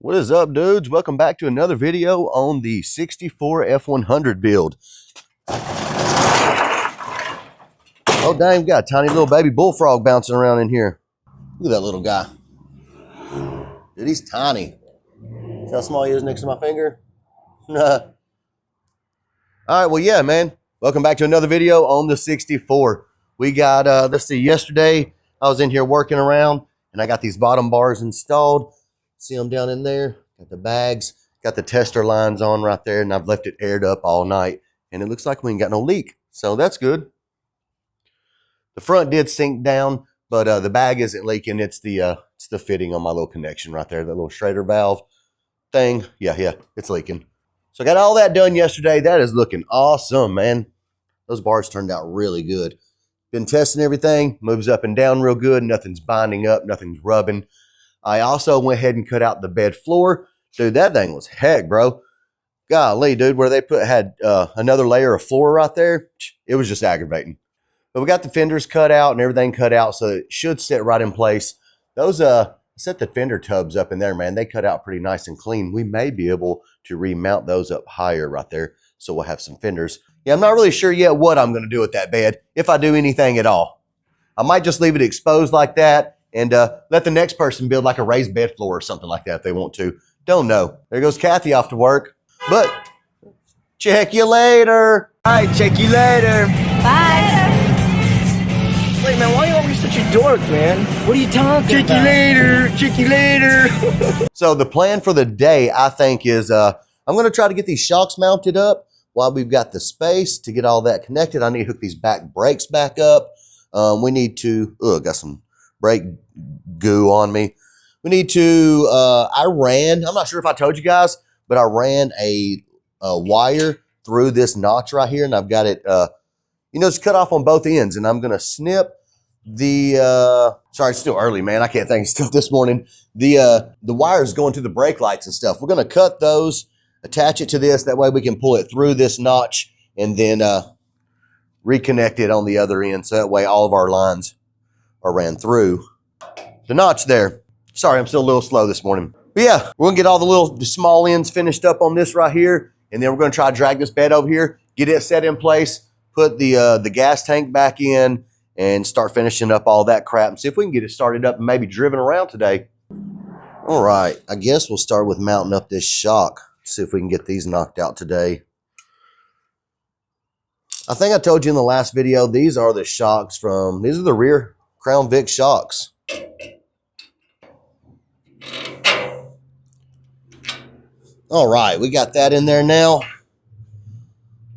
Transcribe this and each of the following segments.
What is up, dudes? Welcome back to another video on the 64 F100 build. Oh dang, we got a tiny little baby bullfrog bouncing around in here. Look at that little guy. Dude, he's tiny. See how small he is next to my finger? All right, well, yeah, man. Welcome back to another video on the 64. We got, let's see, yesterday I was in here working around and I got these bottom bars installed. See them down in there? Got the bags, got the tester lines on right there, and I've left it aired up all night. And it looks like we ain't got no leak, so that's good. The front did sink down, but the bag isn't leaking. It's the fitting on my little connection right there, that little Schrader valve thing. Yeah, it's leaking. So I got all that done yesterday. That is looking awesome, man. Those bars turned out really good. Been testing everything, moves up and down real good. Nothing's binding up, nothing's rubbing. I also went ahead and cut out the bed floor. Dude, that thing was heck, bro. Golly, dude, where they had another layer of floor right there, it was just aggravating. But we got the fenders cut out and everything cut out, so it should sit right in place. Those, set the fender tubs up in there, man. They cut out pretty nice and clean. We may be able to remount those up higher right there, so we'll have some fenders. Yeah, I'm not really sure yet what I'm going to do with that bed, if I do anything at all. I might just leave it exposed like that and let the next person build like a raised bed floor or something like that if they want to. Don't know. There goes Kathy off to work. But check you later. All right, check you later. Bye. Wait, man, why are you always such a dork, man? What are you talking about? Check you later. So the plan for the day, I think, is I'm going to try to get these shocks mounted up while we've got the space to get all that connected. I need to hook these back brakes back up. We need to, got some brake goo on me. We need to, I'm not sure if I told you guys, but I ran a wire through this notch right here, and I've got it, it's cut off on both ends, and I'm going to snip the, sorry, it's still early, man. I can't think of stuff this morning. The wires going to the brake lights and stuff. We're going to cut those, attach it to this. That way we can pull it through this notch and then reconnect it on the other end. So that way all of our lines are ran through the notch there. Sorry, I'm still a little slow this morning. But yeah, we're gonna get all the small ends finished up on this right here. And then we're gonna try to drag this bed over here, get it set in place, put the gas tank back in, and start finishing up all that crap and see if we can get it started up and maybe driven around today. All right, I guess we'll start with mounting up this shock. See if we can get these knocked out today. I think I told you in the last video, these are the shocks these are the rear Crown Vic shocks. All right, we got that in there now.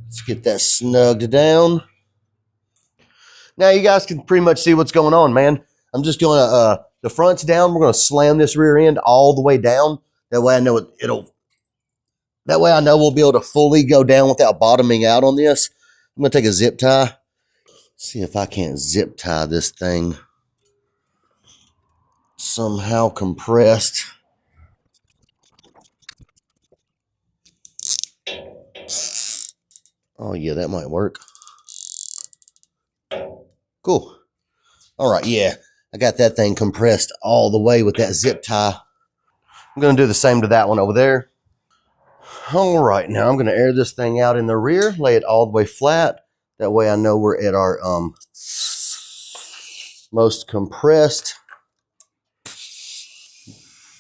Let's get that snugged down. Now you guys can pretty much see what's going on, man. I'm just going to, the front's down. We're going to slam this rear end all the way down. That way I know that way I know we'll be able to fully go down without bottoming out on this. I'm going to take a zip tie. See if I can't zip tie this thing somehow compressed. Oh yeah, that might work. Cool. All right, yeah, I got that thing compressed all the way with that zip tie. I'm going to do the same to that one over there. All right, now I'm going to air this thing out in the rear, lay it all the way flat. That way I know we're at our most compressed.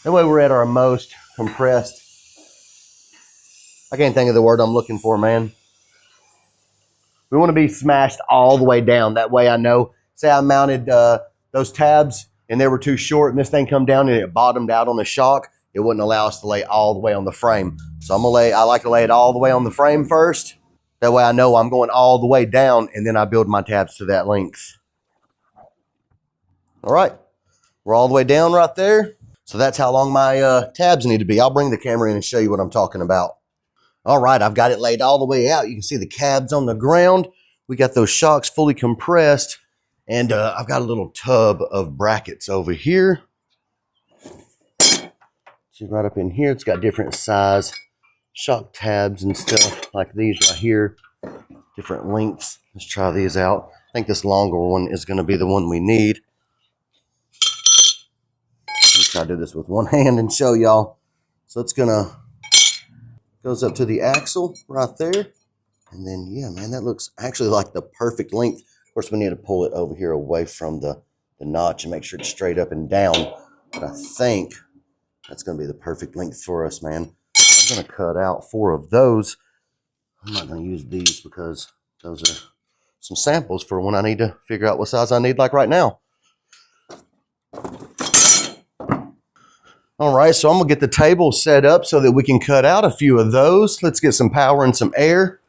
That way we're at our most compressed. I can't think of the word I'm looking for, man. We want to be smashed all the way down. That way I know, say I mounted those tabs and they were too short and this thing come down and it bottomed out on the shock, it wouldn't allow us to lay all the way on the frame. So I like to lay it all the way on the frame first. That way I know I'm going all the way down and then I build my tabs to that length. All right, we're all the way down right there. So that's how long my tabs need to be. I'll bring the camera in and show you what I'm talking about. All right, I've got it laid all the way out. You can see the cabs on the ground. We got those shocks fully compressed. And I've got a little tub of brackets over here. See right up in here, it's got different size shock tabs and stuff like these right here. Different lengths. Let's try these out. I think this longer one is going to be the one we need. Let's try to do this with one hand and show y'all. So it's goes up to the axle right there. And then, yeah, man, that looks actually like the perfect length. Of course, we need to pull it over here away from the notch and make sure it's straight up and down. But I think that's going to be the perfect length for us, man. I'm going to cut out 4 of those. I'm not going to use these because those are some samples for when I need to figure out what size I need, like right now. All right, so I'm going to get the table set up so that we can cut out a few of those. Let's get some power and some air.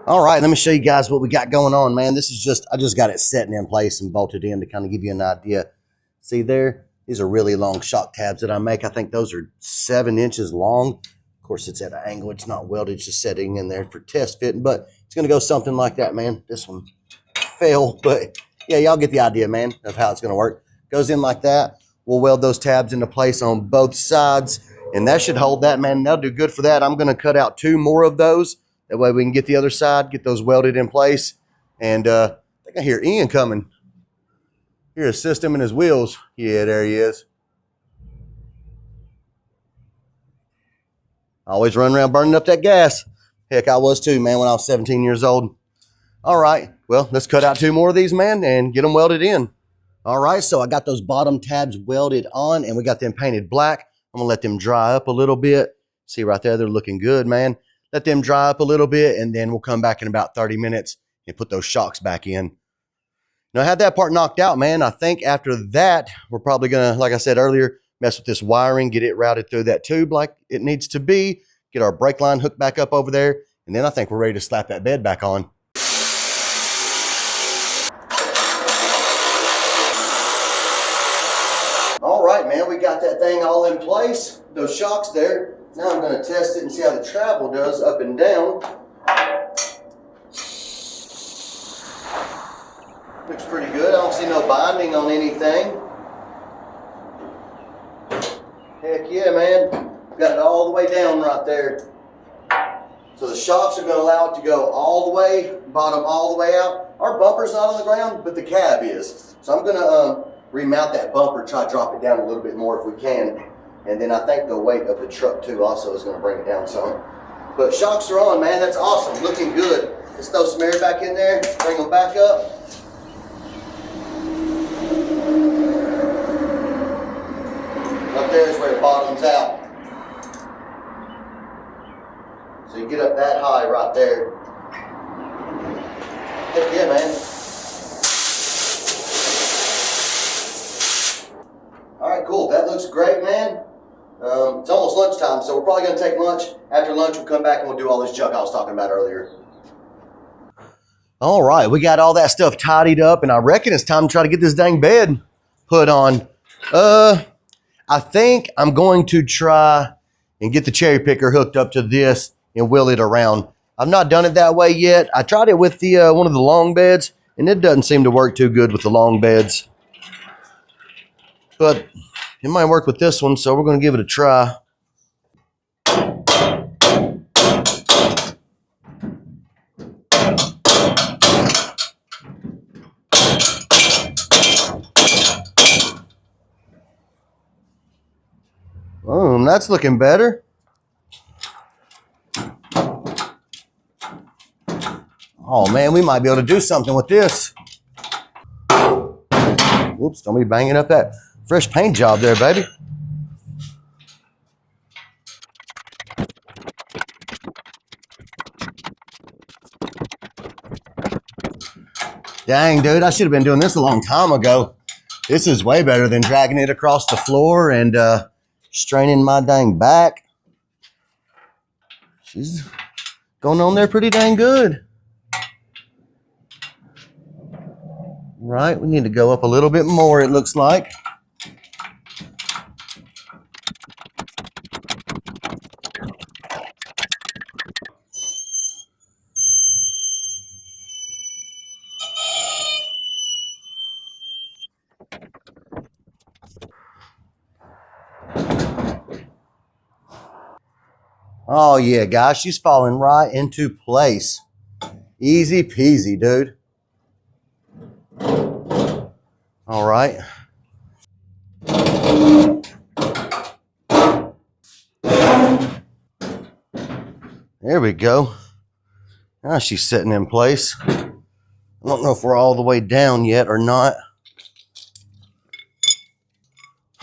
All right, let me show you guys what we got going on, man. This is just, I just got it setting in place and bolted in to kind of give you an idea. See there? These are really long shock tabs that I make. I think those are 7 inches long. Of course, it's at an angle. It's not welded. It's just setting in there for test fitting, but it's going to go something like that, man. This one fell, but yeah, y'all get the idea, man, of how it's going to work. Goes in like that. We'll weld those tabs into place on both sides, and that should hold that, man. That'll do good for that. I'm going to cut out 2 more of those. That way we can get the other side, get those welded in place. And I think I hear Ian coming. Hear his system and his wheels. Yeah, there he is. I always run around burning up that gas. Heck, I was too, man, when I was 17 years old. All right, well, let's cut out 2 more of these, man, and get them welded in. All right, so I got those bottom tabs welded on, and we got them painted black. I'm going to let them dry up a little bit. See right there, they're looking good, man. Let them dry up a little bit, and then we'll come back in about 30 minutes and put those shocks back in. Now, I had that part knocked out, man. I think after that, we're probably going to, like I said earlier, mess with this wiring, get it routed through that tube like it needs to be, get our brake line hooked back up over there, and then I think we're ready to slap that bed back on. All right, man, we got that thing all in place. Those shocks there. Now I'm going to test it and see how the travel does up and down. Looks pretty good. I don't see no binding on anything. Heck yeah, man. Got it all the way down right there. So the shocks are going to allow it to go all the way, bottom all the way out. Our bumper's not on the ground, but the cab is. So I'm going to remount that bumper, try to drop it down a little bit more if we can. And then I think the weight of the truck too also is going to bring it down some. But shocks are on, man. That's awesome. Looking good. Let's throw some air back in there. Bring them back up. Up there is where it bottoms out. So you get up that high right there. Heck yeah, man. All right, cool. That looks great, man. It's almost lunchtime, so we're probably going to take lunch. After lunch, we'll come back and we'll do all this junk I was talking about earlier. All right, we got all that stuff tidied up, and I reckon it's time to try to get this dang bed put on. I think I'm going to try and get the cherry picker hooked up to this and wheel it around. I've not done it that way yet. I tried it with the one of the long beds, and it doesn't seem to work too good with the long beds. But it might work with this one, so we're going to give it a try. That's looking better. Oh man, we might be able to do something with this. Whoops, don't be banging up that fresh paint job there, baby. Dang, dude, I should have been doing this a long time ago. This is way better than dragging it across the floor and straining my dang back. She's going on there pretty dang good. Right, we need to go up a little bit more, it looks like. Oh yeah, guys, she's falling right into place. Easy peasy, dude. All right. There we go. Now she's sitting in place. I don't know if we're all the way down yet or not.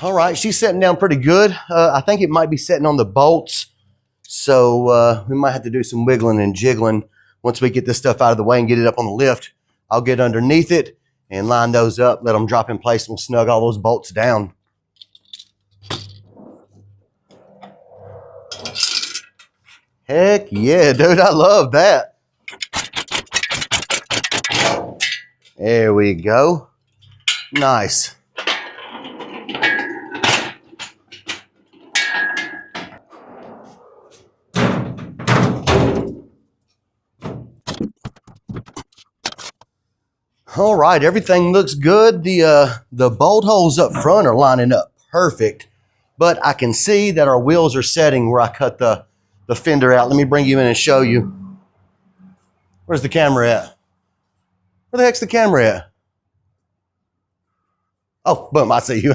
All right, she's sitting down pretty good. I think it might be sitting on the bolts. So we might have to do some wiggling and jiggling once we get this stuff out of the way and get it up on the lift. I'll get underneath it and line those up, let them drop in place, and we'll snug all those bolts down. Heck yeah, dude, I love that. There we go. Nice. All right, everything looks good. The bolt holes up front are lining up perfect, but I can see that our wheels are setting where I cut the fender out. Let me bring you in and show you. Where's the camera at? Where the heck's the camera at? Oh, boom, I see you.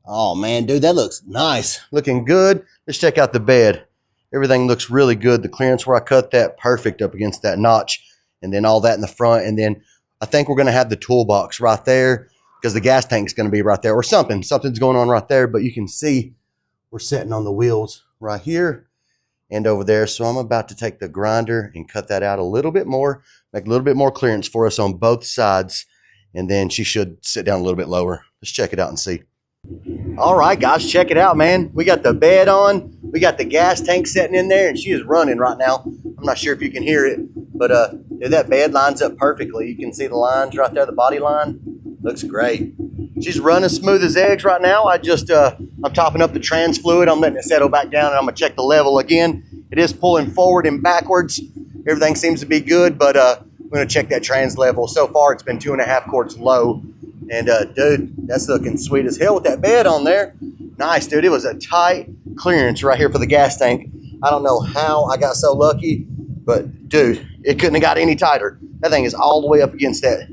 Oh man, dude, that looks nice. Looking good. Let's check out the bed. Everything looks really good. The clearance where I cut that, perfect up against that notch. And then all that in the front. And then I think we're going to have the toolbox right there because the gas tank's going to be right there or something. Something's going on right there, but you can see we're sitting on the wheels right here and over there. So I'm about to take the grinder and cut that out a little bit more, make a little bit more clearance for us on both sides. And then she should sit down a little bit lower. Let's check it out and see. All right, guys, check it out, man. We got the bed on. We got the gas tank sitting in there, and she is running right now. I'm not sure if you can hear it, but dude, that bed lines up perfectly. You can see the lines right there, the body line. Looks great. She's running smooth as eggs right now. I'm topping up the trans fluid. I'm letting it settle back down, and I'm gonna check the level again. It is pulling forward and backwards. Everything seems to be good, but I'm gonna check that trans level. So far, it's been 2.5 quarts low. And dude, that's looking sweet as hell with that bed on there. Nice, dude. It was a tight clearance right here for the gas tank. I don't know how I got so lucky, but dude, it couldn't have got any tighter. That thing is all the way up against that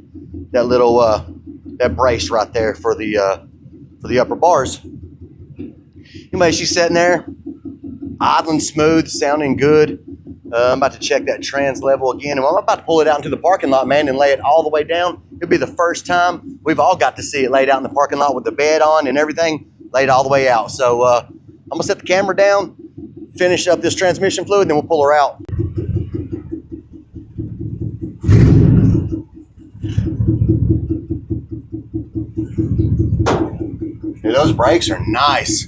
little that brace right there for the upper bars. Anyway, she's sitting there, idling smooth, sounding good. I'm about to check that trans level again, and I'm about to pull it out into the parking lot, man, and lay it all the way down. It'll be the first time we've all got to see it laid out in the parking lot with the bed on and everything laid all the way out. So I'm gonna set the camera down, finish up this transmission fluid, and then we'll pull her out. Dude, those brakes are nice.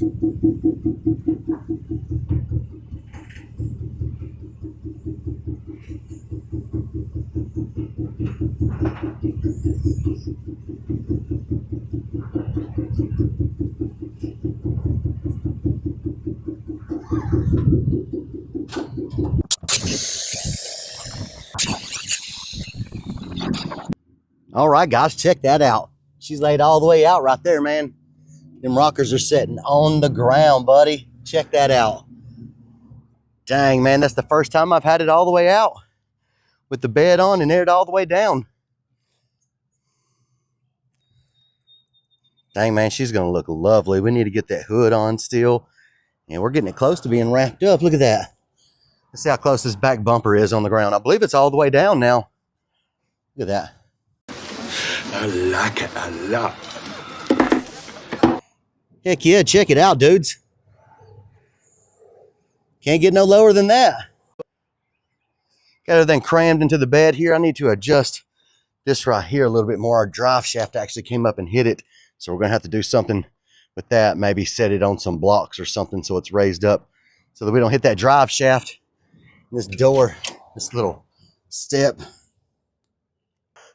All right, guys, check that out. She's laid all the way out right there, man. Them rockers are sitting on the ground, buddy. Check that out. Dang, man, that's the first time I've had it all the way out with the bed on and aired all the way down. Dang, man, she's gonna look lovely. We need to get that hood on still, and we're getting it close to being wrapped up. Look at that. Let's see how close this back bumper is on the ground. I believe it's all the way down now. Look at that. I like it a lot. Heck yeah, check it out, dudes. Can't get no lower than that. Got everything crammed into the bed here. I need to adjust this right here a little bit more. Our drive shaft actually came up and hit it. So we're gonna have to do something with that. Maybe set it on some blocks or something so it's raised up so that we don't hit that drive shaft. This door, this little step.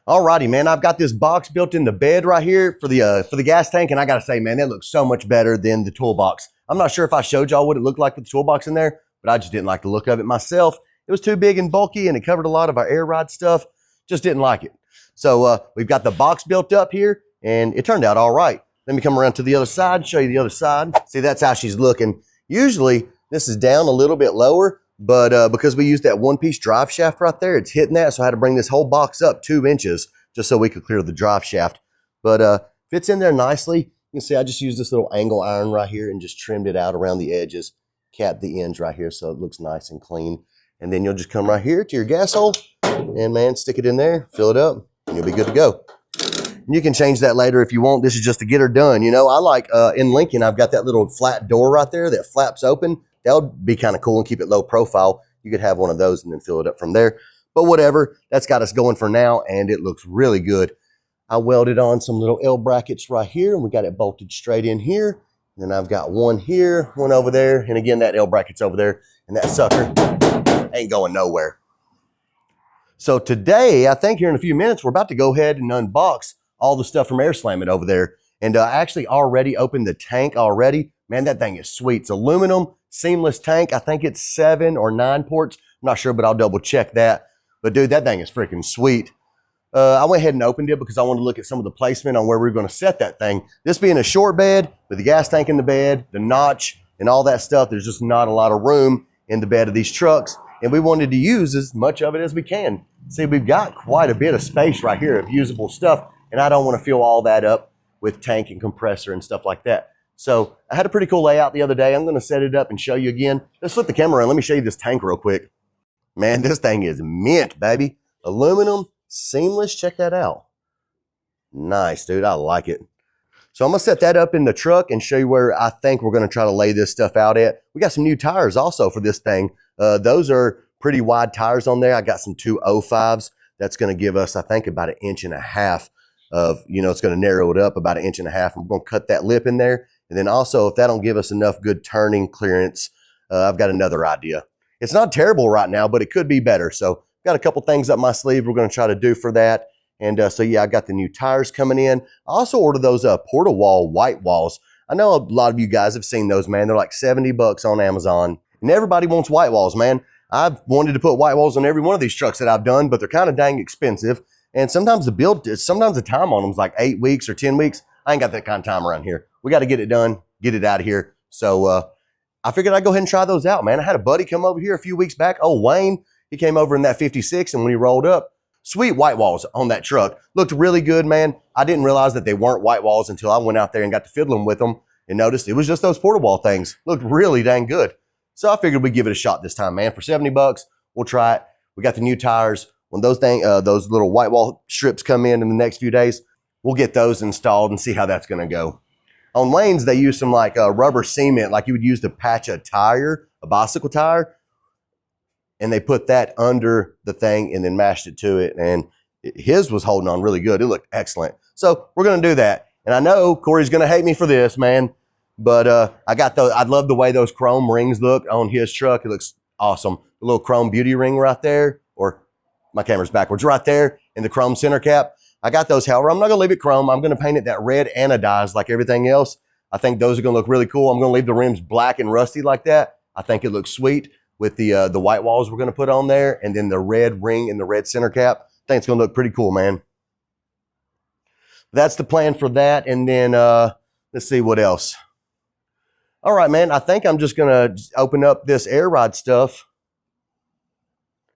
Alrighty, man, I've got this box built in the bed right here for the gas tank, and I gotta say, man, that looks so much better than the toolbox. I'm not sure if I showed y'all what it looked like with the toolbox in there, but I just didn't like the look of it myself. It was too big and bulky, and it covered a lot of our air ride stuff. Just didn't like it. So we've got the box built up here, and it turned out all right. Let me come around to the other side, show you the other side. See, that's how she's looking. Usually, this is down a little bit lower, but because we used that one-piece drive shaft right there, it's hitting that, so I had to bring this whole box up 2 inches just so we could clear the drive shaft. But fits in there nicely. You can see I just used this little angle iron right here and just trimmed it out around the edges, capped the ends right here so it looks nice and clean. And then you'll just come right here to your gas hole and, man, stick it in there, fill it up, and you'll be good to go. And you can change that later if you want. This is just to get her done. You know, I like, in Lincoln, I've got that little flat door right there that flaps open. That would be kind of cool and keep it low profile. You could have one of those and then fill it up from there. But whatever, that's got us going for now, and it looks really good. I welded on some little L brackets right here, and we got it bolted straight in here. And then I've got one here, one over there, and again, that L bracket's over there, and that sucker ain't going nowhere. So today, I think here in a few minutes, we're about to go ahead and unbox all the stuff from Airslamit over there. And I actually already opened the tank already. Man, that thing is sweet. It's aluminum, seamless tank. I think it's 7 or 9 ports. I'm not sure, but I'll double check that. But dude, that thing is freaking sweet. I went ahead and opened it because I wanted to look at some of the placement on where we were going to set that thing. This being a short bed with the gas tank in the bed, the notch, and all that stuff, there's just not a lot of room in the bed of these trucks. And we wanted to use as much of it as we can. See, we've got quite a bit of space right here of usable stuff, and I don't want to fill all that up with tank and compressor and stuff like that. So I had a pretty cool layout the other day. I'm going to set it up and show you again. Let's flip the camera around. Let me show you this tank real quick. Man, this thing is mint, baby. Aluminum, seamless. Check that out. Nice, dude. I like it. So I'm going to set that up in the truck and show you where I think we're going to try to lay this stuff out at. We got some new tires also for this thing. Those are pretty wide tires on there. I got some 205s. That's going to give us, I think, about 1.5 inches of, you know, it's going to narrow it up about 1.5 inches. I'm going to cut that lip in there. And then also, if that don't give us enough good turning clearance, I've got another idea. It's not terrible right now, but it could be better. So got a couple things up my sleeve we're going to try to do for that. And so, yeah, I got the new tires coming in. I also ordered those Porta-Wall white walls. I know a lot of you guys have seen those, man. They're like $70 on Amazon. And everybody wants white walls, man. I've wanted to put white walls on every one of these trucks that I've done, but they're kind of dang expensive. And sometimes the time on them is like 8 weeks or 10 weeks. I ain't got that kind of time around here. We got to get it done, get it out of here. So I figured I'd go ahead and try those out, man. I had a buddy come over here a few weeks back. Oh, Wayne, he came over in that 56, and when he rolled up, sweet white walls on that truck. Looked really good, man. I didn't realize that they weren't white walls until I went out there and got to fiddling with them and noticed it was just those Porta-Wall things. Looked really dang good. So I figured we'd give it a shot this time, man. For $70, we'll try it. We got the new tires. When those little white wall strips come in the next few days, we'll get those installed and see how that's going to go. On Lane's, they use some like rubber cement, like you would use to patch a tire, a bicycle tire. And they put that under the thing and then mashed it to it. And his was holding on really good. It looked excellent. So we're going to do that. And I know Corey's going to hate me for this, man. But I love the way those chrome rings look on his truck. It looks awesome. The little chrome beauty ring right there, or my camera's backwards, right there in the chrome center cap. I got those. However, I'm not going to leave it chrome. I'm going to paint it that red anodized like everything else. I think those are going to look really cool. I'm going to leave the rims black and rusty like that. I think it looks sweet with the white walls we're going to put on there, and then the red ring and the red center cap. I think it's going to look pretty cool, man. That's the plan for that. And then let's see what else. All right, man, I think I'm just going to open up this air ride stuff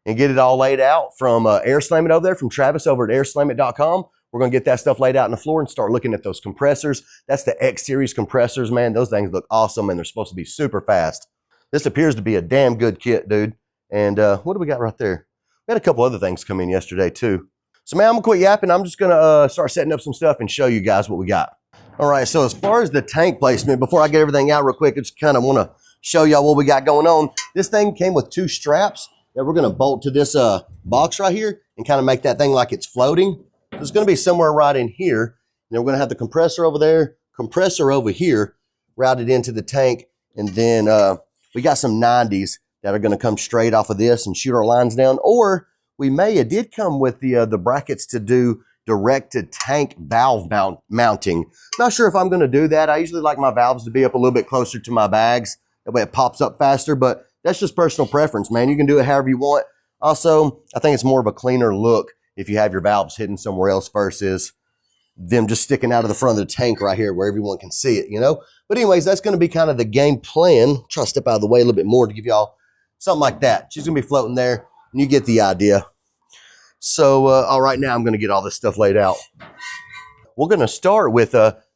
and get it all laid out from Airslamit over there, from Travis over at airslamit.com. We're going to get that stuff laid out on the floor and start looking at those compressors. That's the X series compressors, man. Those things look awesome, and they're supposed to be super fast. This appears to be a damn good kit, dude. And what do we got right there? We had a couple other things come in yesterday, too. So, man, I'm going to quit yapping. I'm just going to start setting up some stuff and show you guys what we got. All right, so as far as the tank placement, before I get everything out real quick, I just kind of want to show y'all what we got going on. This thing came with 2 straps that we're going to bolt to this box right here and kind of make that thing like it's floating. So it's going to be somewhere right in here. And then we're going to have the compressor over there, compressor over here, routed into the tank. And then we got some 90s that are going to come straight off of this and shoot our lines down. Or it did come with the brackets to do direct to tank valve mounting. Not sure if I'm going to do that. I usually like my valves to be up a little bit closer to my bags. That way it pops up faster, but that's just personal preference, man. You can do it however you want. Also, I think it's more of a cleaner look if you have your valves hidden somewhere else versus them just sticking out of the front of the tank right here where everyone can see it, you know? But anyways, that's going to be kind of the game plan. Try to step out of the way a little bit more to give y'all something like that. She's going to be floating there, and you get the idea. So, all right, now I'm going to get all this stuff laid out. We're going to start with,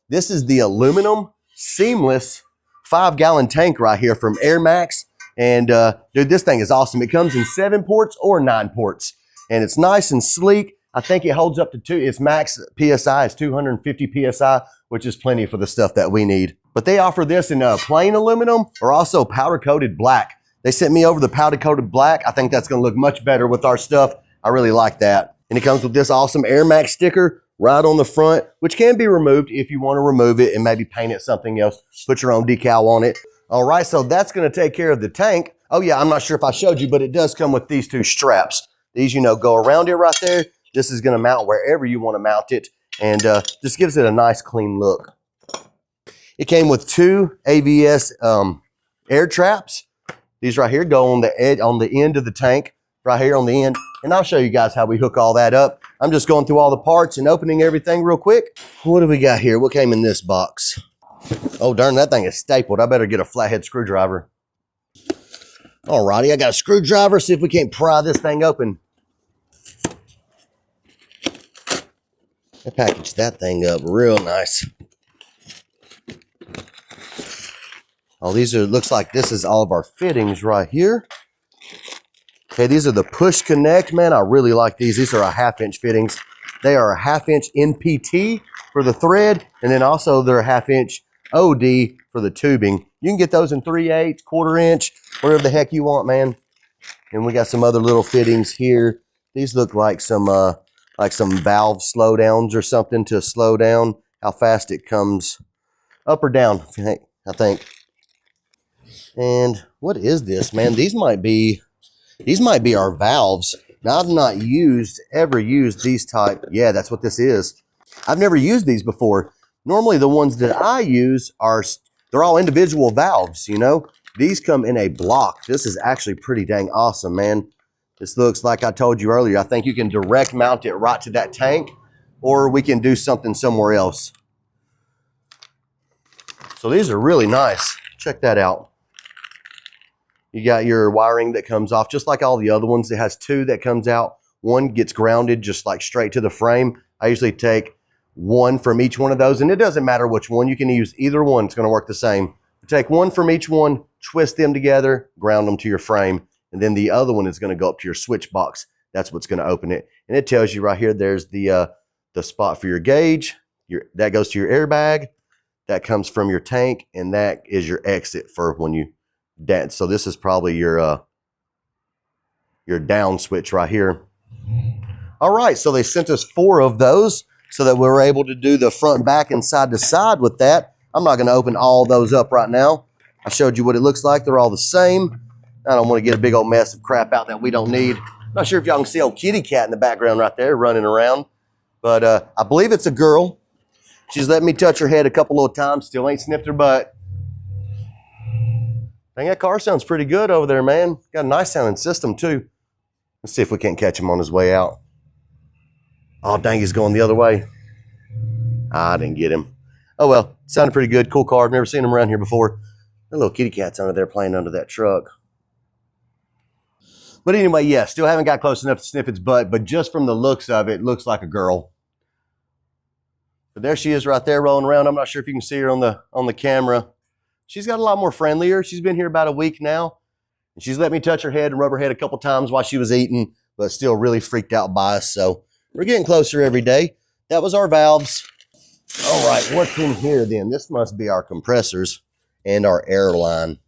this is the aluminum seamless 5-gallon tank right here from AirmaxxX. And dude, this thing is awesome. It comes in 7 ports or 9 ports. And it's nice and sleek. I think it holds up to 2. Its max PSI is 250 PSI, which is plenty for the stuff that we need. But they offer this in plain aluminum or also powder-coated black. They sent me over the powder-coated black. I think that's going to look much better with our stuff. I really like that. And it comes with this awesome AirmaxxX sticker right on the front, which can be removed if you want to remove it and maybe paint it something else. Put your own decal on it. All right, so that's going to take care of the tank. Oh yeah, I'm not sure if I showed you, but it does come with these 2 straps. These, you know, go around it right there. This is going to mount wherever you want to mount it, and just gives it a nice clean look. It came with 2 AVS air traps. These right here go on the edge, on the end of the tank, right here on the end. And I'll show you guys how we hook all that up. I'm just going through all the parts and opening everything real quick. What do we got here? What came in this box? Oh, darn, that thing is stapled. I better get a flathead screwdriver. Alrighty, I got a screwdriver. See if we can't pry this thing open. I packaged that thing up real nice. Oh, these are, looks like this is all of our fittings right here. Okay, these are the push connect, man. I really like these. These are a 1/2-inch fittings. They are a 1/2-inch NPT for the thread, and then also they're a 1/2-inch OD for the tubing. You can get those in 3/8, 1/4-inch, whatever the heck you want, man. And we got some other little fittings here. These look like some valve slowdowns or something to slow down how fast it comes up or down, I think. And what is this, man? These might be our valves. Now, I've not ever used these type. Yeah, that's what this is. I've never used these before. Normally the ones that I use they're all individual valves, you know? These come in a block. This is actually pretty dang awesome, man. This looks like I told you earlier. I think you can direct mount it right to that tank, or we can do something somewhere else. So these are really nice. Check that out. You got your wiring that comes off, just like all the other ones. It has 2 that comes out. One gets grounded just like straight to the frame. I usually take 1 from each one of those, and it doesn't matter which one. You can use either one. It's going to work the same. You take 1 from each one, twist them together, ground them to your frame, and then the other one is going to go up to your switch box. That's what's going to open it. And it tells you right here, there's the spot for your gauge. That goes to your airbag. That comes from your tank, and that is your exit for when you dance. So this is probably your down switch right here. All right, so they sent us 4 of those so that we were able to do the front, back, and side to side with that. I'm not going to open all those up right now. I showed you what it looks like. They're all the same. I don't want to get a big old mess of crap out that we don't need. Not sure if y'all can see old kitty cat in the background right there running around, but I believe it's a girl. She's let me touch her head a couple of times. Still ain't sniffed her butt. Dang, that car sounds pretty good over there, man. Got a nice sounding system too. Let's see if we can't catch him on his way out. Oh, dang, he's going the other way. I didn't get him. Oh, well, sounded pretty good. Cool car. I've never seen him around here before. That little kitty cat's under there playing under that truck. But anyway, yeah, still haven't got close enough to sniff its butt, but just from the looks of it, looks like a girl. But there she is right there rolling around. I'm not sure if you can see her on the camera. She's got a lot more friendlier. She's been here about a week now. And she's let me touch her head and rub her head a couple times while she was eating, but still really freaked out by us. So we're getting closer every day. That was our valves. All right, what's in here then? This must be our compressors and our air line.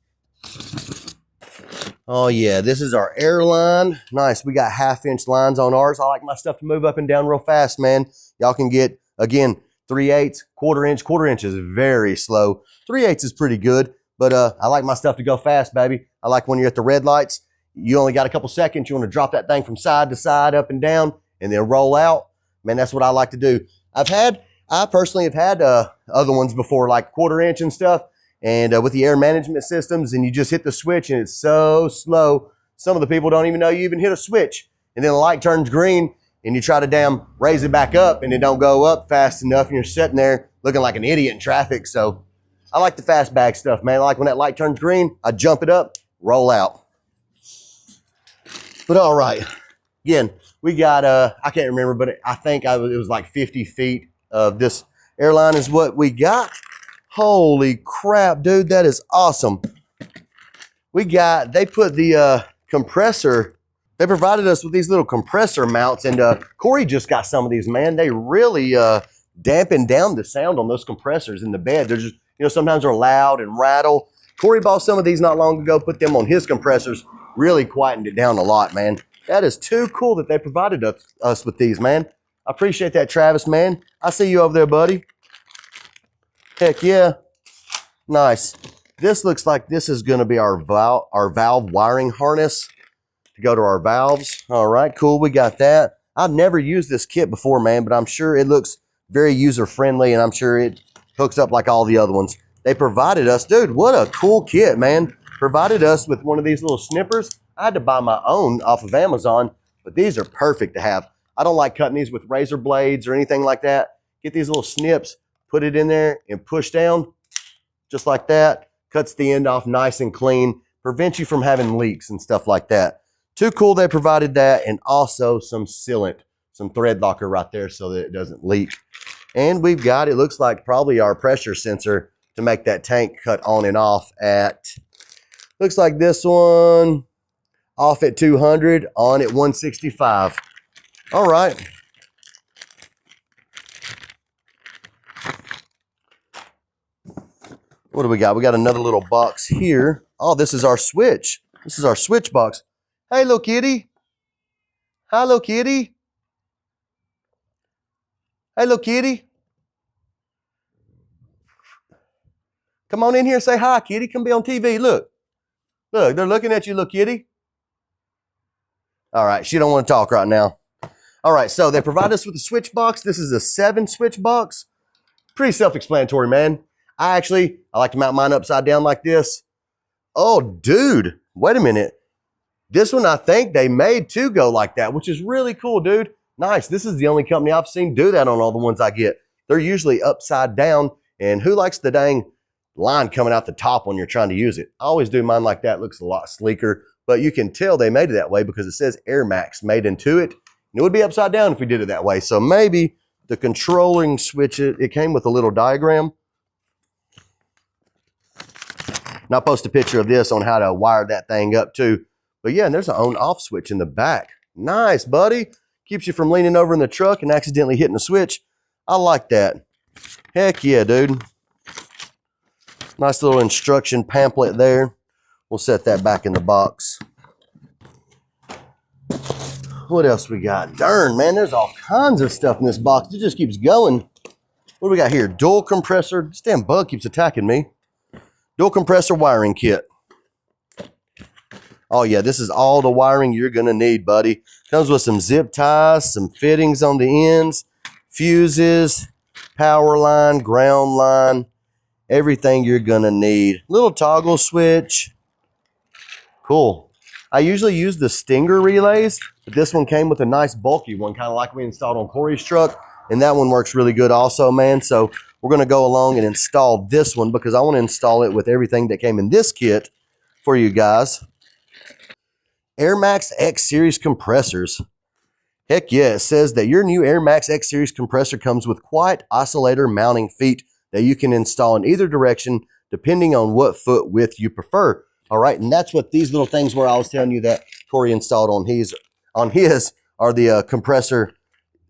Oh yeah, this is our air line. Nice, we got 1/2-inch lines on ours. I like my stuff to move up and down real fast, man. Y'all can get, again, 3/8, 1/4-inch. 1/4-inch is very slow. 3/8 is pretty good, but I like my stuff to go fast, baby. I like when you're at the red lights You only got a couple seconds. You want to drop that thing from side to side, up and down, and then roll out. Man, that's what I like to do. I personally have had other ones before, like 1/4 inch and stuff, and with the air management systems, and you just hit the switch, and it's so slow. Some of the people don't even know you even hit a switch, and then the light turns green, and you try to damn raise it back up, and it don't go up fast enough, and you're sitting there looking like an idiot in traffic. So I like the fast bag stuff, man. I like when that light turns green, I jump it up, roll out. But all right, again, we got, I can't remember, but I think it was like 50 feet of this airline is what we got. Holy crap, dude, that is awesome. They put the compressor, they provided us with these little compressor mounts, and Corey just got some of these, man. They really dampen down the sound on those compressors in the bed. They're just, sometimes they're loud and rattle. Corey bought some of these not long ago, put them on his compressors, really quietened it down a lot, man. That is too cool that they provided us with these, man. I appreciate that, Travis, man. I see you over there, buddy. Heck yeah. Nice. This looks like this is going to be our valve wiring harness to go to our valves. All right, cool. We got that. I've never used this kit before, man, but I'm sure it looks very user-friendly, and I'm sure it hooks up like all the other ones. They provided us, dude, what a cool kit, man. Provided us with one of these little snippers. I had to buy my own off of Amazon, but these are perfect to have. I don't like cutting these with razor blades or anything like that. Get these little snips, put it in there, and push down just like that. Cuts the end off nice and clean. Prevents you from having leaks and stuff like that. Too cool they provided that, and also some sealant, some thread locker right there so that it doesn't leak. And we've got, it looks like probably our pressure sensor to make that tank cut on and off at, looks like this one, off at 200, on at 165. All right. What do we got? We got another little box here. Oh, this is our switch. This is our switch box. Hey, little kitty. Hi, little kitty. Hey, little kitty. Come on in here and say hi, kitty. Come be on TV. Look. Look, they're looking at you, little kitty. All right, she don't want to talk right now. All right, so they provide us with a switch box. This is a 7 switch box. Pretty self-explanatory, man. I like to mount mine upside down like this. Oh, dude, wait a minute. This one I think they made to go like that, which is really cool, dude. Nice. This is the only company I've seen do that on all the ones I get. They're usually upside down, and who likes the dang line coming out the top when you're trying to use it? I always do mine like that. It looks a lot sleeker, but you can tell they made it that way because it says airmaxxx made into it. And it would be upside down if we did it that way. So maybe the controlling switch, it came with a little diagram. And I'll post a picture of this on how to wire that thing up too. But yeah, and there's an on-off switch in the back. Nice, buddy. Keeps you from leaning over in the truck and accidentally hitting the switch. I like that. Heck yeah, dude. Nice little instruction pamphlet there. We'll set that back in the box. What else we got? Darn, man, there's all kinds of stuff in this box. It just keeps going. What do we got here? Dual compressor. This damn bug keeps attacking me. Dual compressor wiring kit. Oh yeah, this is all the wiring you're gonna need, buddy. Comes with some zip ties, some fittings on the ends, fuses, power line, ground line, everything you're gonna need. Little toggle switch. Cool. I usually use the Stinger relays, but this one came with a nice bulky one, kind of like we installed on Corey's truck, and that one works really good also, man. So we're gonna go along and install this one because I want to install it with everything that came in this kit for you guys. airmaxxx X Series compressors. Heck yeah, it says that your new airmaxxx X Series compressor comes with quiet oscillator mounting feet that you can install in either direction depending on what foot width you prefer. All right, and that's what these little things were I was telling you that Corey installed on his are the compressor,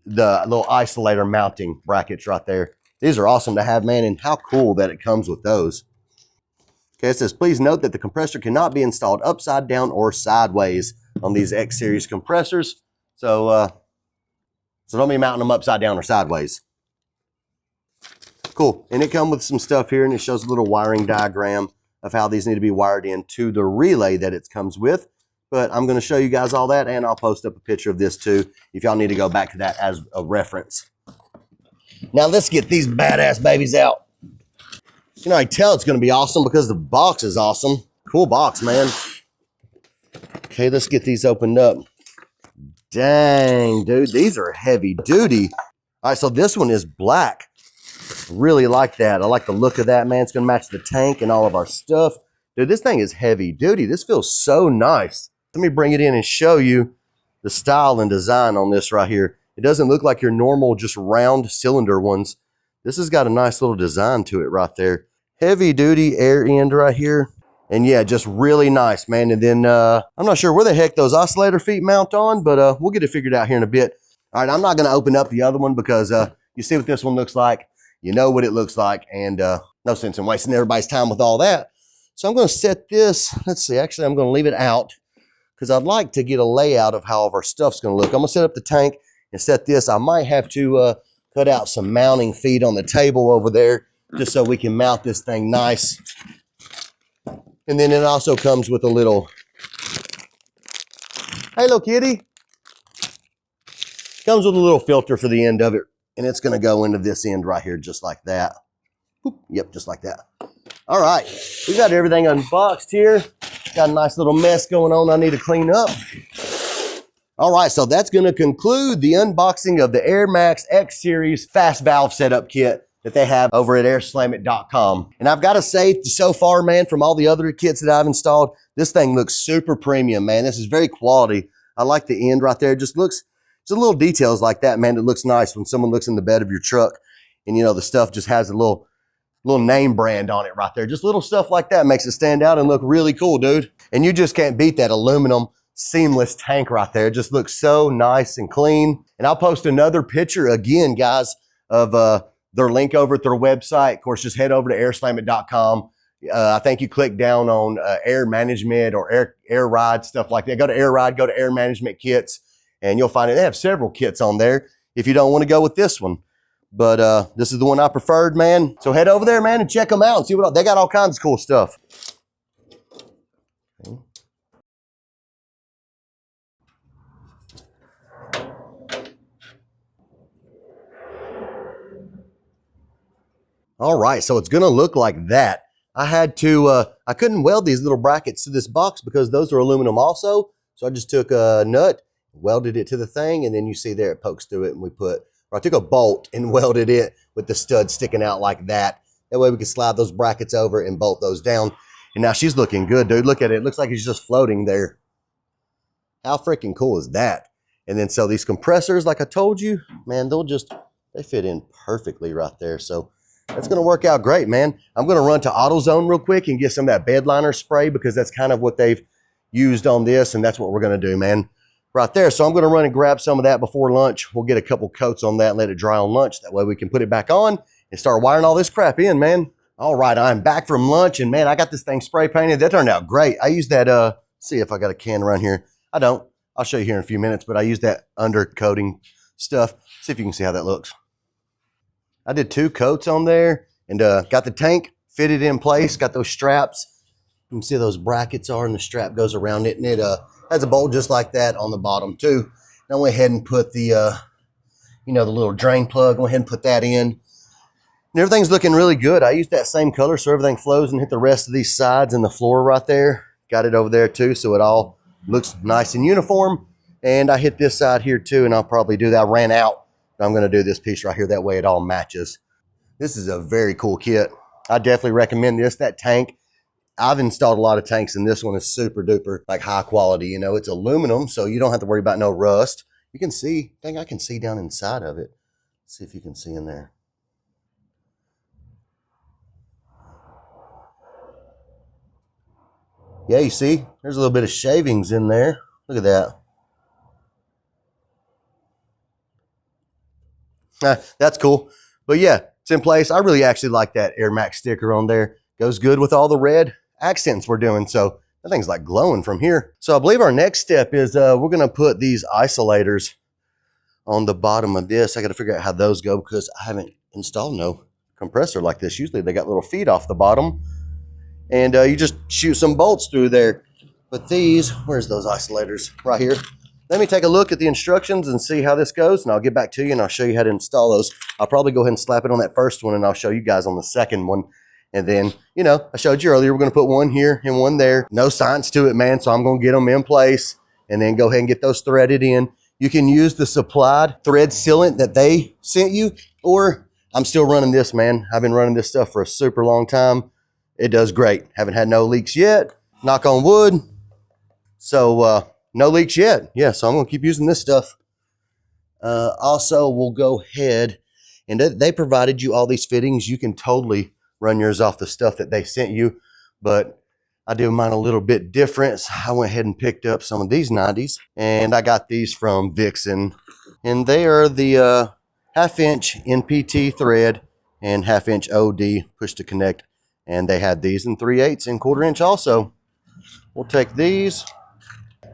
the little isolator mounting brackets right there. These are awesome to have, man, and how cool that it comes with those. Okay, it says, please note that the compressor cannot be installed upside down or sideways on these X Series compressors. So don't be mounting them upside down or sideways. Cool, and it comes with some stuff here, and it shows a little wiring diagram of how these need to be wired into the relay that it comes with. But I'm going to show you guys all that, and I'll post up a picture of this too if y'all need to go back to that as a reference. Now let's get these badass babies out. You know, I tell it's going to be awesome because the box is awesome. Cool box, man. Okay, let's get these opened up. Dang, dude, these are heavy duty. All right, so this one is black. Really like that. I like the look of that, man. It's going to match the tank and all of our stuff. Dude, this thing is heavy duty. This feels so nice. Let me bring it in and show you the style and design on this right here. It doesn't look like your normal just round cylinder ones. This has got a nice little design to it right there. Heavy duty air end right here. And yeah, just really nice, man. And then I'm not sure where the heck those oscillator feet mount on, but we'll get it figured out here in a bit. All right, I'm not going to open up the other one because you see what this one looks like. You know what it looks like, and no sense in wasting everybody's time with all that. So I'm going to set this. Let's see. Actually, I'm going to leave it out because I'd like to get a layout of how all of our stuff's going to look. I'm going to set up the tank and set this. I might have to cut out some mounting feet on the table over there just so we can mount this thing nice. And then it also comes with a little, hey, little kitty. Comes with a little filter for the end of it. And it's going to go into this end right here just like that. Boop. Yep, just like that. All right. We got everything unboxed here. Got a nice little mess going on I need to clean up. All right, so that's going to conclude the unboxing of the airmaxxx X Series fast valve setup kit that they have over at Airslamit.com. And I've got to say, so far, man, from all the other kits that I've installed, this thing looks super premium, man. This is very quality. I like the end right there. It just looks, just little details like that, man. It looks nice when someone looks in the bed of your truck and, you know, the stuff just has a little name brand on it right there. Just little stuff like that makes it stand out and look really cool, dude. And you just can't beat that aluminum seamless tank right there. It just looks so nice and clean. And I'll post another picture again, guys, of their link over at their website. Of course, just head over to Airslamit.com. I think you click down on air management or air ride, stuff like that. Go to air ride, go to air management kits, and you'll find it. They have several kits on there if you don't want to go with this one. But this is the one I preferred, man. So head over there, man, and check them out and see what they got. All kinds of cool stuff. Okay. All right, so it's gonna look like that. I had to, I couldn't weld these little brackets to this box because those are aluminum also. So I just took a nut, welded it to the thing, and then you see there it pokes through it, and I took a bolt and welded it with the stud sticking out like that. That way we can slide those brackets over and bolt those down. And now she's looking good, dude. Look at it. It looks like it's just floating there. How freaking cool is that? And then so these compressors, like I told you, man, they fit in perfectly right there. So that's going to work out great, man. I'm going to run to AutoZone real quick and get some of that bed liner spray because that's kind of what they've used on this, and that's what we're going to do, man, right there. So I'm going to run and grab some of that before lunch. We'll get a couple coats on that and let it dry on lunch. That way we can put it back on and start wiring all this crap in, man. All right, I'm back from lunch, and, man, I got this thing spray painted. That turned out great. I used that, see if I got a can around here. I don't. I'll show you here in a few minutes, but I used that undercoating stuff. See if you can see how that looks. I did 2 coats on there and got the tank fitted in place, got those straps. You can see those brackets are, and the strap goes around it, and it has a bolt just like that on the bottom too. And I went ahead and put the, you know, the little drain plug, went ahead and put that in. And everything's looking really good. I used that same color so everything flows and hit the rest of these sides and the floor right there. Got it over there too, so it all looks nice and uniform. And I hit this side here too, and I'll probably do that. I ran out. I'm going to do this piece right here. That way it all matches. This is a very cool kit. I definitely recommend this. That tank, I've installed a lot of tanks, and this one is super duper like high quality. You know, it's aluminum, so you don't have to worry about no rust. You can see, dang, I can see down inside of it. Let's see if you can see in there. Yeah, you see, there's a little bit of shavings in there. Look at that. That's cool. But yeah, it's in place. I really actually like that airmaxxx sticker on there. Goes good with all the red accents we're doing. So that thing's like glowing from here. So I believe our next step is we're going to put these isolators on the bottom of this. I got to figure out how those go because I haven't installed no compressor like this. Usually they got little feet off the bottom, and you just shoot some bolts through there. But these, where's those isolators? Right here. Let me take a look at the instructions and see how this goes, and I'll get back to you and I'll show you how to install those. I'll probably go ahead and slap it on that first one, and I'll show you guys on the second one. And then, you know, I showed you earlier, we're going to put one here and one there. No science to it, man, so I'm going to get them in place and then go ahead and get those threaded in. You can use the supplied thread sealant that they sent you, or I'm still running this, man. I've been running this stuff for a super long time. It does great. Haven't had no leaks yet. Knock on wood. So, no leaks yet. Yeah, so I'm going to keep using this stuff. Also, we'll go ahead, and they provided you all these fittings. You can totally run yours off the stuff that they sent you, but I do mine a little bit different. So I went ahead and picked up some of these 90s, and I got these from Vixen, and they are the 1/2-inch NPT thread and 1/2-inch OD push to connect, and they had these in 3/8 and 1/4 inch also. We'll take these,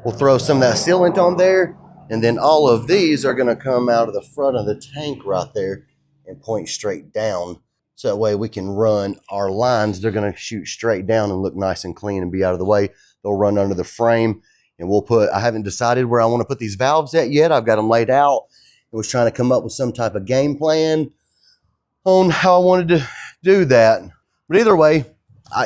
we'll throw some of that sealant on there, and then all of these are going to come out of the front of the tank right there and point straight down. So that way we can run our lines. They're going to shoot straight down and look nice and clean and be out of the way. They'll run under the frame, and we'll put, I haven't decided where I want to put these valves at yet. I've got them laid out. I was trying to come up with some type of game plan on how I wanted to do that. But either way,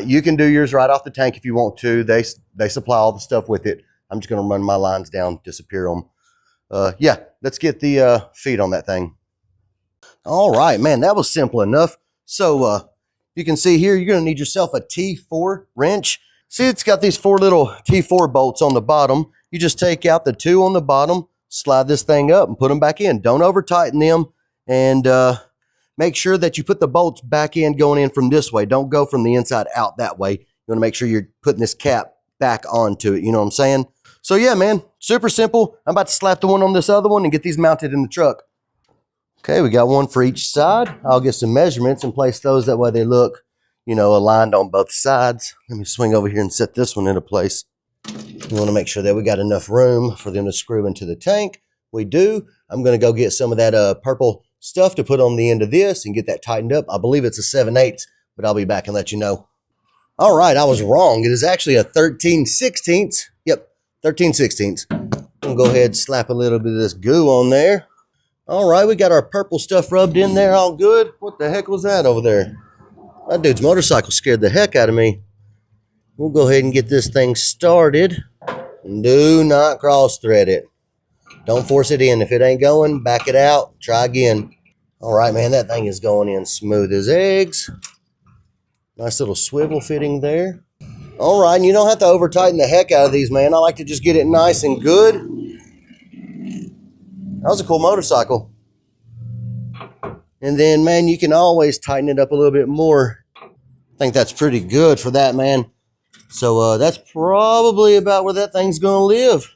you can do yours right off the tank if you want to. They supply all the stuff with it. I'm just going to run my lines down, disappear them. Yeah, let's get the feet on that thing. All right, man, that was simple enough. So you can see here, you're going to need yourself a T4 wrench. See, it's got these 4 little T4 bolts on the bottom. You just take out the 2 on the bottom, slide this thing up and put them back in. Don't over tighten them, and make sure that you put the bolts back in going in from this way. Don't go from the inside out that way. You want to make sure you're putting this cap back onto it. You know what I'm saying? So yeah, man, super simple. I'm about to slap the one on this other one and get these mounted in the truck. Okay, we got one for each side. I'll get some measurements and place those that way they look, you know, aligned on both sides. Let me swing over here and set this one into place. We want to make sure that we got enough room for them to screw into the tank. We do. I'm going to go get some of that purple stuff to put on the end of this and get that tightened up. I believe it's a 7/8, but I'll be back and let you know. All right, I was wrong. It is actually a 13/16. Yep, 13/16. I'm going to go ahead and slap a little bit of this goo on there. All right, we got our purple stuff rubbed in there all good. What the heck was that over there? That dude's motorcycle scared the heck out of me. We'll go ahead and get this thing started. And do not cross thread it. Don't force it in. If it ain't going, back it out. Try again. All right, man, that thing is going in smooth as eggs. Nice little swivel fitting there. All right, and you don't have to over tighten the heck out of these, man. I like to just get it nice and good. That was a cool motorcycle. And then, man, you can always tighten it up a little bit more. I think that's pretty good for that, man. So that's probably about where that thing's going to live.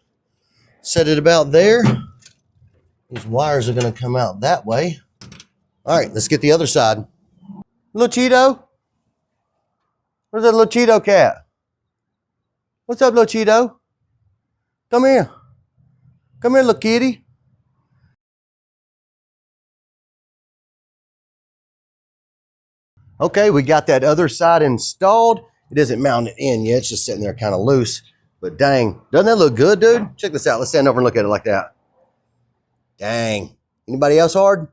Set it about there. These wires are going to come out that way. All right, let's get the other side. Little Cheeto? Where's that little Cheeto cat? What's up, little Cheeto? Come here. Come here, little kitty. Okay, we got that other side installed. It isn't mounted in yet. It's just sitting there kind of loose. But dang, doesn't that look good, dude? Check this out. Let's stand over and look at it like that. Dang. Anybody else hard?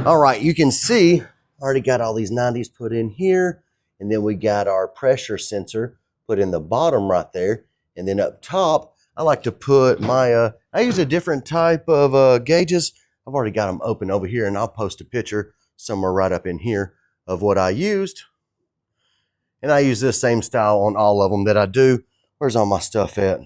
All right, you can see, I already got all these 90s put in here. And then we got our pressure sensor put in the bottom right there. And then up top, I like to put my, I use a different type of gauges. I've already got them open over here, and I'll post a picture somewhere right up in here of what I used. And I use this same style on all of them that I do. Where's all my stuff at?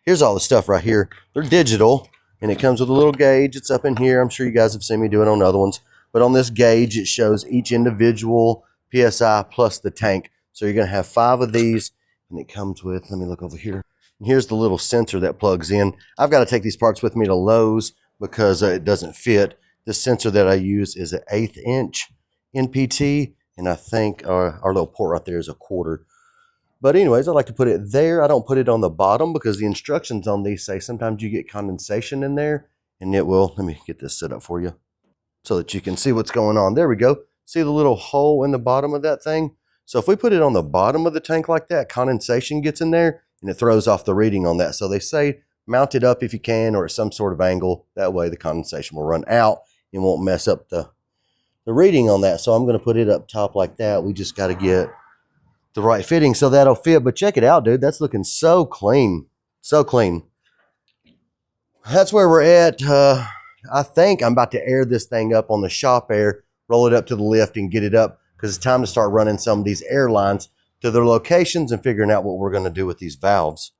Here's all the stuff right here. They're digital, and it comes with a little gauge. It's up in here. I'm sure you guys have seen me do it on other ones. But on this gauge, it shows each individual PSI plus the tank. So you're going to have 5 of these, and it comes with, let me look over here. And here's the little sensor that plugs in. I've got to take these parts with me to Lowe's because it doesn't fit. This sensor that I use is an 1/8 inch NPT, and I think our little port right there is a 1/4. But anyways, I like to put it there. I don't put it on the bottom because the instructions on these say sometimes you get condensation in there, and it will. Let me get this set up for you so that you can see what's going on. There we go. See the little hole in the bottom of that thing? So if we put it on the bottom of the tank like that, condensation gets in there, and it throws off the reading on that. So they say mount it up if you can, or at some sort of angle. That way the condensation will run out and won't mess up the reading on that. So I'm going to put it up top like that. We just got to get the right fitting so that'll fit. But check it out, dude. That's looking so clean. So clean. That's where we're at. I think I'm about to air this thing up on the shop air, roll it up to the lift and get it up, because it's time to start running some of these air lines to their locations and figuring out what we're going to do with these valves.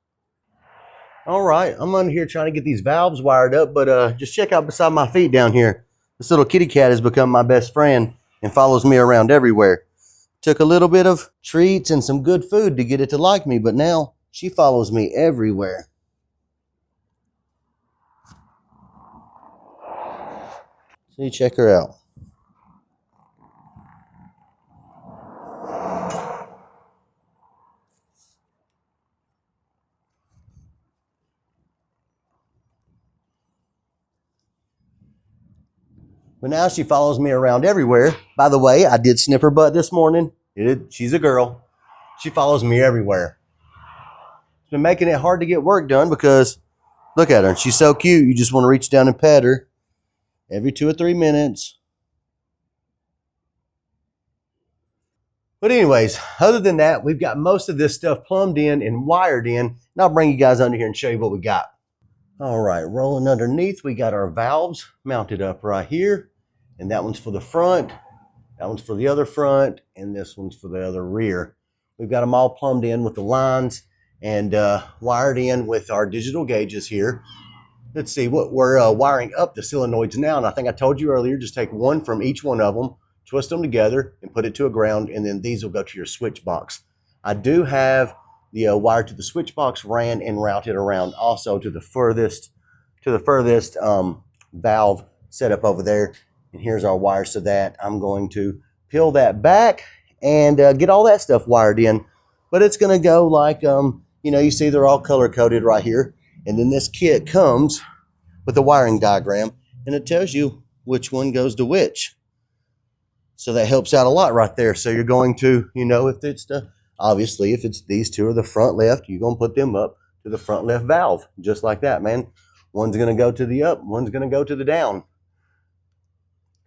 All right, I'm under here trying to get these valves wired up, but just check out beside my feet down here. This little kitty cat has become my best friend and follows me around everywhere. Took a little bit of treats and some good food to get it to like me, but now she follows me everywhere. See, check her out. But now she follows me around everywhere. By the way, I did snip her butt this morning. She's a girl. She follows me everywhere. It's been making it hard to get work done because look at her. She's so cute. You just want to reach down and pet her every 2 or 3 minutes. But anyways, other than that, we've got most of this stuff plumbed in and wired in. And I'll bring you guys under here and show you what we got. All right, rolling underneath, we got our valves mounted up right here. And that one's for the front, that one's for the other front, and this one's for the other rear. We've got them all plumbed in with the lines and wired in with our digital gauges here. Let's see, what we're wiring up the solenoids now. And I think I told you earlier, just take one from each one of them, twist them together and put it to a ground, and then these will go to your switch box. I do have the wire to the switch box ran and routed around also to the furthest valve set up over there. And here's our wires to that. I'm going to peel that back and get all that stuff wired in. But it's going to go like, you see they're all color coded right here. And then this kit comes with a wiring diagram, and it tells you which one goes to which. So that helps out a lot right there. So you're going to, if it's obviously if it's these two are the front left, you're going to put them up to the front left valve. Just like that, man. One's going to go to the up, one's going to go to the down.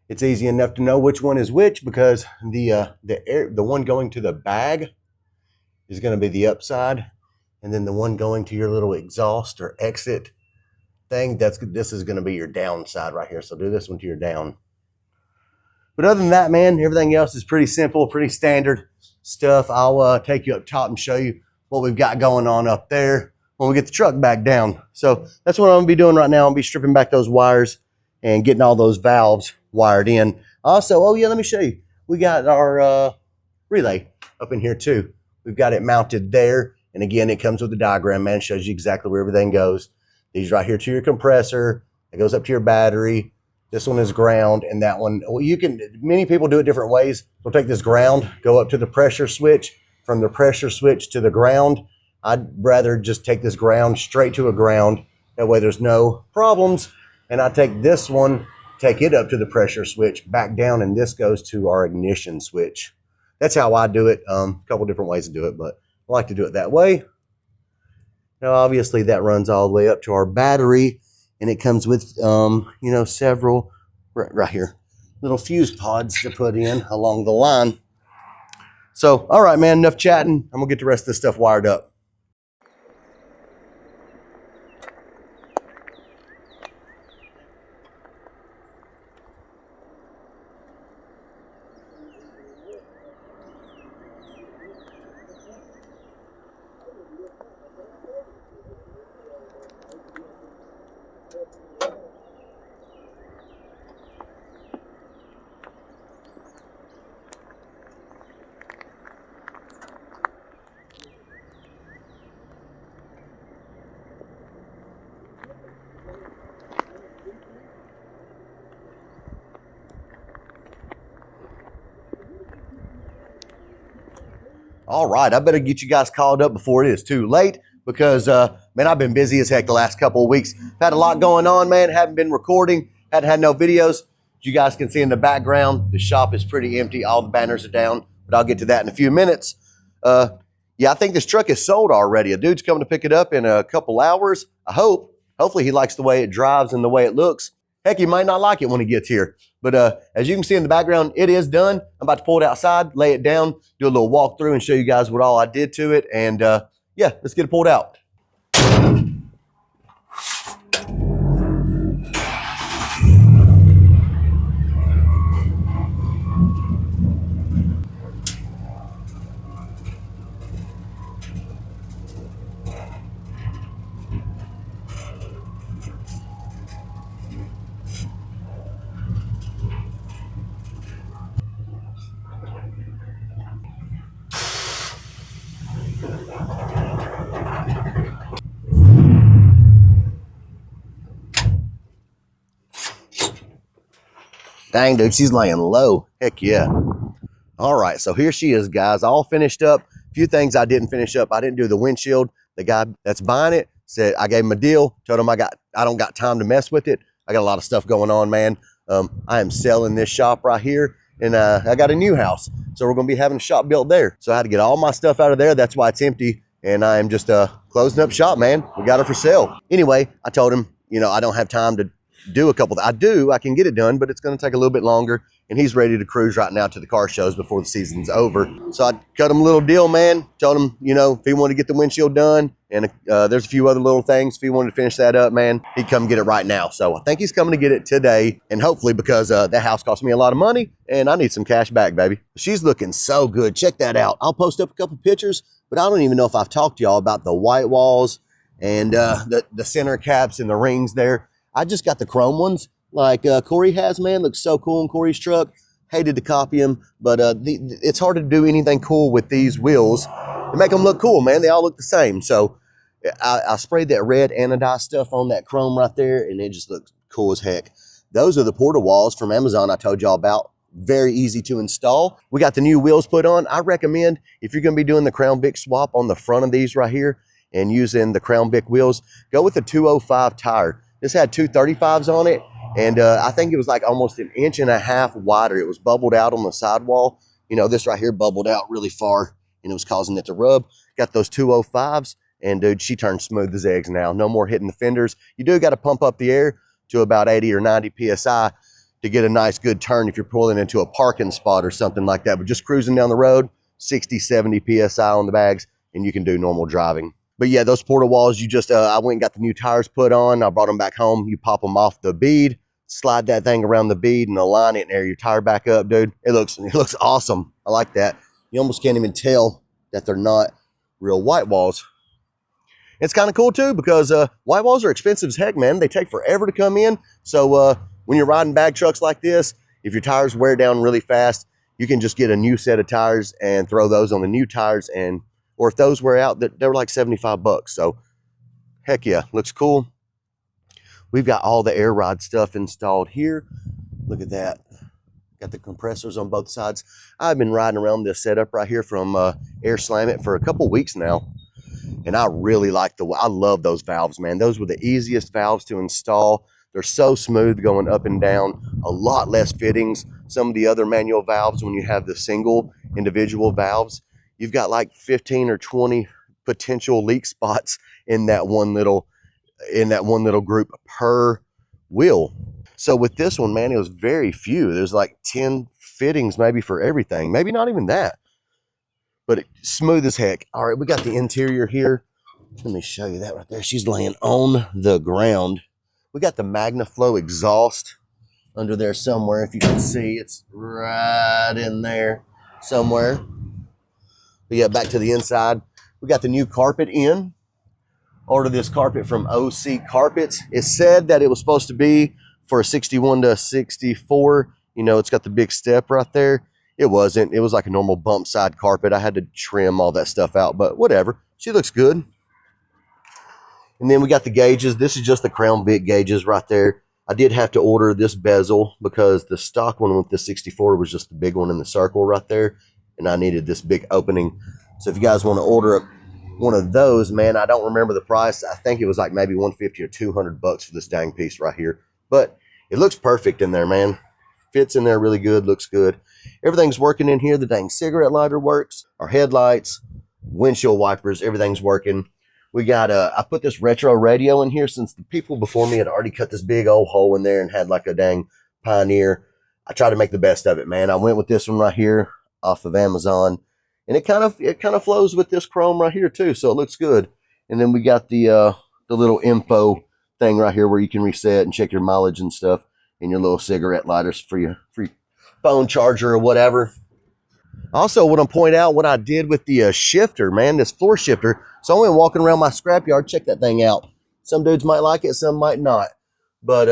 It's easy enough to know which one is which because the one going to the bag is going to be the upside, and then the one going to your little exhaust or exit thing, this is going to be your downside right here. So do this one to your down. But other than that, man, everything else is pretty simple, pretty standard stuff. I'll take you up top and show you what we've got going on up there when we get the truck back down. So that's what I'm gonna be doing right now. I'm gonna be stripping back those wires and getting all those valves wired in. Also, oh yeah, let me show you. We got our relay up in here too. We've got it mounted there. And again, it comes with the diagram, man. It shows you exactly where everything goes. These right here to your compressor. It goes up to your battery. This one is ground, and that one, well, many people do it different ways. They'll take this ground, go up to the pressure switch, from the pressure switch to the ground. I'd rather just take this ground straight to a ground. That way there's no problems. And I take this one, take it up to the pressure switch, back down, and this goes to our ignition switch. That's how I do it. A couple different ways to do it, but I like to do it that way. Now, obviously, that runs all the way up to our battery. And it comes with, several, right here, little fuse pods to put in along the line. So, all right, man, enough chatting. I'm going to get the rest of this stuff wired up. All right, I better get you guys called up before it is too late because, man, I've been busy as heck the last couple of weeks. Had a lot going on, man. Haven't been recording, hadn't had no videos. You guys can see in the background, the shop is pretty empty. All the banners are down, but I'll get to that in a few minutes. Yeah, I think this truck is sold already. A dude's coming to pick it up in a couple hours. I hope. Hopefully he likes the way it drives and the way it looks. Heck, he might not like it when he gets here. But as you can see in the background, it is done. I'm about to pull it outside, lay it down, do a little walkthrough and show you guys what all I did to it. And yeah, let's get it pulled out. Dang, dude, she's laying low. Heck yeah. All right, so here she is, guys, all finished up. A few things I didn't finish up. I didn't do the windshield. The guy that's buying it said, I gave him a deal, told him I don't got time to mess with it. I got a lot of stuff going on, man. I am selling this shop right here, and I got a new house. So we're gonna be having a shop built there. So I had to get all my stuff out of there. That's why it's empty. And I am just closing up shop, man. We got it for sale. Anyway, I told him, you know, I don't have time to do a couple. I can get it done, but it's going to take a little bit longer. And he's ready to cruise right now to the car shows before the season's over. So I cut him a little deal, man. Told him, you know, if he wanted to get the windshield done, and there's a few other little things. If he wanted to finish that up, man, he'd come get it right now. So I think he's coming to get it today. And hopefully, because that house cost me a lot of money and I need some cash back, baby. She's looking so good. Check that out. I'll post up a couple pictures, but I don't even know if I've talked to y'all about the white walls and the center caps and the rings there. I just got the chrome ones like Corey has, man. Looks so cool in Corey's truck. Hated to copy him, but it's hard to do anything cool with these wheels to make them look cool, man. They all look the same. So I sprayed that red anodized stuff on that chrome right there, and it just looks cool as heck. Those are the porta walls from Amazon I told y'all about. Very easy to install. We got the new wheels put on. I recommend, if you're going to be doing the Crown Vic swap on the front of these right here and using the Crown Vic wheels, go with the 205 tire. This had 235s on it, and I think it was like almost 1.5 inches wider. It was bubbled out on the sidewall. You know, this right here bubbled out really far, and it was causing it to rub. Got those 205s, and dude, she turned smooth as eggs now. No more hitting the fenders. You do got to pump up the air to about 80 or 90 PSI to get a nice good turn if you're pulling into a parking spot or something like that. But just cruising down the road, 60, 70 PSI on the bags, and you can do normal driving. But yeah, those porta walls, you just, I went and got the new tires put on. I brought them back home. You pop them off the bead, slide that thing around the bead and align it and air your tire back up, dude. It looks awesome. I like that. You almost can't even tell that they're not real white walls. It's kind of cool too, because white walls are expensive as heck, man. They take forever to come in. So when you're riding bag trucks like this, if your tires wear down really fast, you can just get a new set of tires and throw those on the new tires, and or if those wear out, they were like 75 bucks. So heck yeah, looks cool. We've got all the air rod stuff installed here. Look at that. Got the compressors on both sides. I've been riding around this setup right here from Airslamit for a couple weeks now. And I really like I love those valves, man. Those were the easiest valves to install. They're so smooth going up and down, a lot less fittings. Some of the other manual valves, when you have the single individual valves, you've got like 15 or 20 potential leak spots in that one little group per wheel. So with this one, man, it was very few. There's like 10 fittings maybe for everything. Maybe not even that. But it's smooth as heck. All right, we got the interior here. Let me show you that right there. She's laying on the ground. We got the MagnaFlow exhaust under there somewhere. If you can see, it's right in there somewhere. But yeah, back to the inside. We got the new carpet in. Ordered this carpet from OC Carpets. It said that it was supposed to be for a 61 to 64. You know, it's got the big step right there. It wasn't. It was like a normal bump side carpet. I had to trim all that stuff out, but whatever. She looks good. And then we got the gauges. This is just the Crown Vic gauges right there. I did have to order this bezel because the stock one with the 64 was just the big one in the circle right there. And I needed this big opening. So if you guys want to order one of those, man, I don't remember the price. I think it was like maybe 150 or 200 bucks for this dang piece right here. But it looks perfect in there, man. Fits in there really good, looks good. Everything's working in here. The dang cigarette lighter works. Our headlights, windshield wipers, everything's working. We got I put this retro radio in here since the people before me had already cut this big old hole in there and had like a dang Pioneer. I tried to make the best of it, man. I went with this one right here off of Amazon, and it kind of flows with this chrome right here too, so it looks good. And then we got the little info thing right here where you can reset and check your mileage and stuff, and your little cigarette lighters for your free phone charger or whatever. Also, I want to point out what I did with the shifter, man, this floor shifter. So I went walking around my scrapyard, check that thing out. Some dudes might like it, some might not. But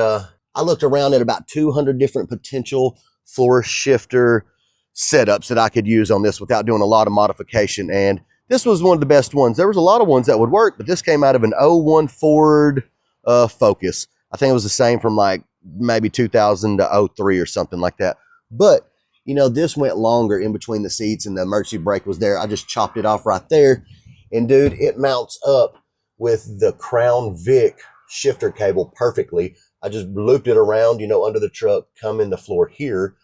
I looked around at about 200 different potential floor shifter setups that I could use on this without doing a lot of modification. And this was one of the best ones. There was a lot of ones that would work, but this came out of an '01 Ford Focus. I think it was the same from like maybe 2000 to '03 or something like that. But you know, this went longer in between the seats and the emergency brake was there. I just chopped it off right there. And dude, it mounts up with the Crown Vic shifter cable perfectly. I just looped it around, you know, under the truck, come in the floor here,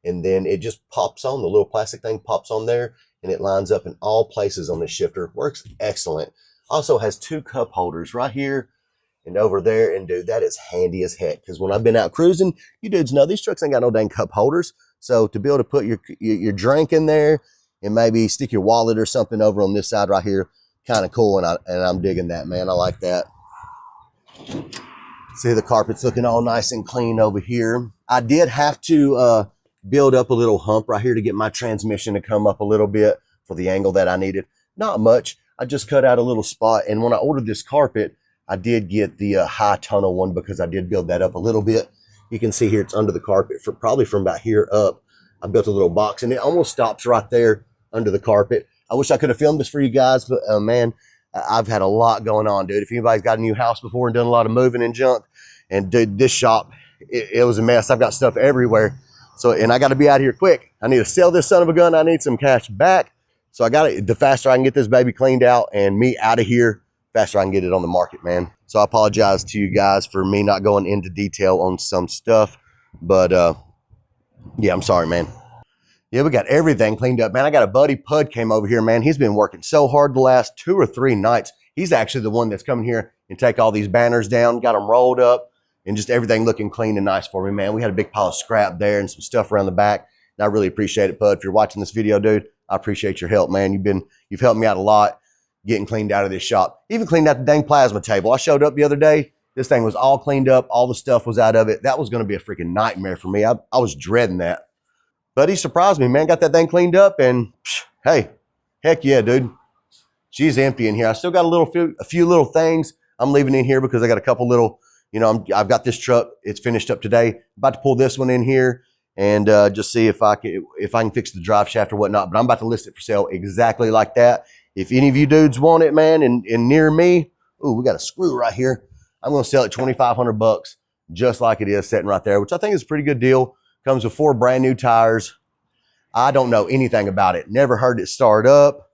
and then it just pops on. The little plastic thing pops on there, and it lines up in all places on the shifter. Works excellent. Also has 2 cup holders right here and over there. And dude, that is handy as heck, because when I've been out cruising, you dudes know these trucks ain't got no dang cup holders. So to be able to put your drink in there and maybe stick your wallet or something over on this side right here, kind of cool. And I'm digging that, man. I like that. See, the carpet's looking all nice and clean over here. I did have to build up a little hump right here to get my transmission to come up a little bit for the angle that I needed. Not much. I just cut out a little spot. And when I ordered this carpet, I did get the high tunnel one because I did build that up a little bit. You can see here it's under the carpet for probably from about here up. I built a little box and it almost stops right there under the carpet. I wish I could have filmed this for you guys, but man, I've had a lot going on, dude. If anybody's got a new house before and done a lot of moving and junk, and dude, this shop, it was a mess. I've got stuff everywhere. So, and I got to be out of here quick. I need to sell this son of a gun. I need some cash back. So I got it. The faster I can get this baby cleaned out and me out of here, faster I can get it on the market, man. So I apologize to you guys for me not going into detail on some stuff, but yeah, I'm sorry, man. Yeah, we got everything cleaned up, man. I got a buddy, Pud, came over here, man. He's been working so hard the last 2 or 3 nights. He's actually the one that's coming here and take all these banners down, got them rolled up, and just everything looking clean and nice for me, man. We had a big pile of scrap there and some stuff around the back, and I really appreciate it, Pud. If you're watching this video, dude, I appreciate your help, man. You've helped me out a lot getting cleaned out of this shop. Even cleaned out the dang plasma table. I showed up the other day. This thing was all cleaned up. All the stuff was out of it. That was going to be a freaking nightmare for me. I was dreading that. But he surprised me, man. Got that thing cleaned up, and hey, heck yeah, dude. She's empty in here. I still got a few little things I'm leaving in here because I got a couple little, you know, I've got this truck. It's finished up today. About to pull this one in here and just see if I can fix the drive shaft or whatnot. But I'm about to list it for sale exactly like that. If any of you dudes want it, man, and near me, ooh, we got a screw right here. I'm going to sell it $2,500 just like it is sitting right there, which I think is a pretty good deal. Comes with 4 brand new tires. I don't know anything about it. Never heard it start up.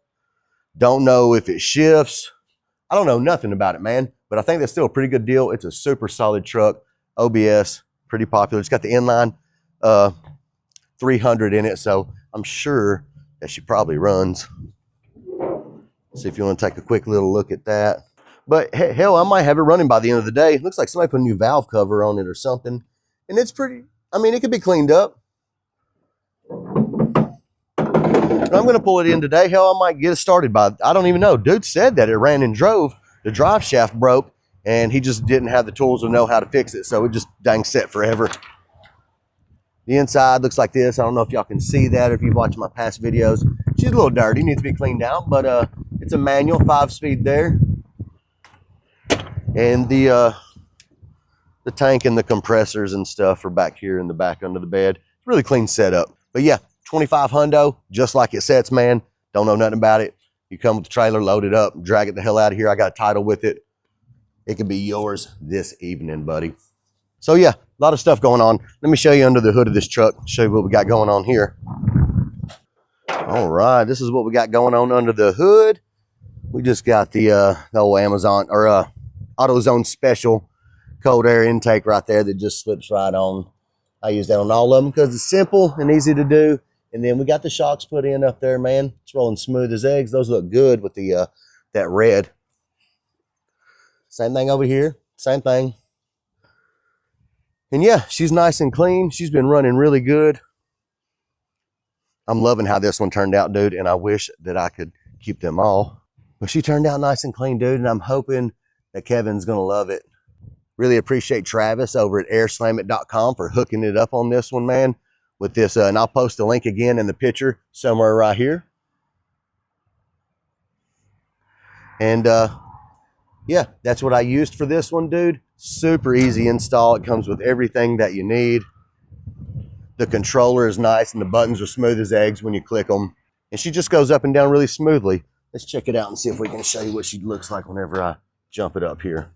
Don't know if it shifts. I don't know nothing about it, man. But I think that's still a pretty good deal. It's a super solid truck. OBS, pretty popular. It's got the inline 300 in it, so I'm sure that she probably runs. See if you want to take a quick little look at that. But hell, I might have it running by the end of the day. It looks like somebody put a new valve cover on it or something. And it's pretty, I mean, it could be cleaned up. But I'm going to pull it in today. Hell, I might get it started by, I don't even know. Dude said that it ran and drove. The drive shaft broke, and he just didn't have the tools to know how to fix it. So it just dang set forever. The inside looks like this. I don't know if y'all can see that or if you've watched my past videos. She's a little dirty, needs to be cleaned out, but it's a manual 5-speed there. And the tank and the compressors and stuff are back here in the back under the bed. It's really clean setup. But yeah, 25 just like it sets, man. Don't know nothing about it. You come with the trailer, load it up, drag it the hell out of here. I got a title with it. It could be yours this evening, buddy. So yeah, a lot of stuff going on. Let me show you under the hood of this truck, show you what we got going on here. All right, this is what we got going on under the hood. We just got the old Amazon or AutoZone special cold air intake right there that just slips right on. I use that on all of them because it's simple and easy to do. And then we got the shocks put in up there, man. It's rolling smooth as eggs. Those look good with the that red. Same thing over here. Same thing. And yeah, she's nice and clean. She's been running really good. I'm loving how this one turned out, dude. And I wish that I could keep them all. But she turned out nice and clean, dude. And I'm hoping that Kevin's going to love it. Really appreciate Travis over at Airslamit.com for hooking it up on this one, man. With this, and I'll post the link again in the picture somewhere right here. And yeah, that's what I used for this one, dude. Super easy install. It comes with everything that you need. The controller is nice and the buttons are smooth as eggs when you click them. And she just goes up and down really smoothly. Let's check it out and see if we can show you what she looks like whenever I jump it up here.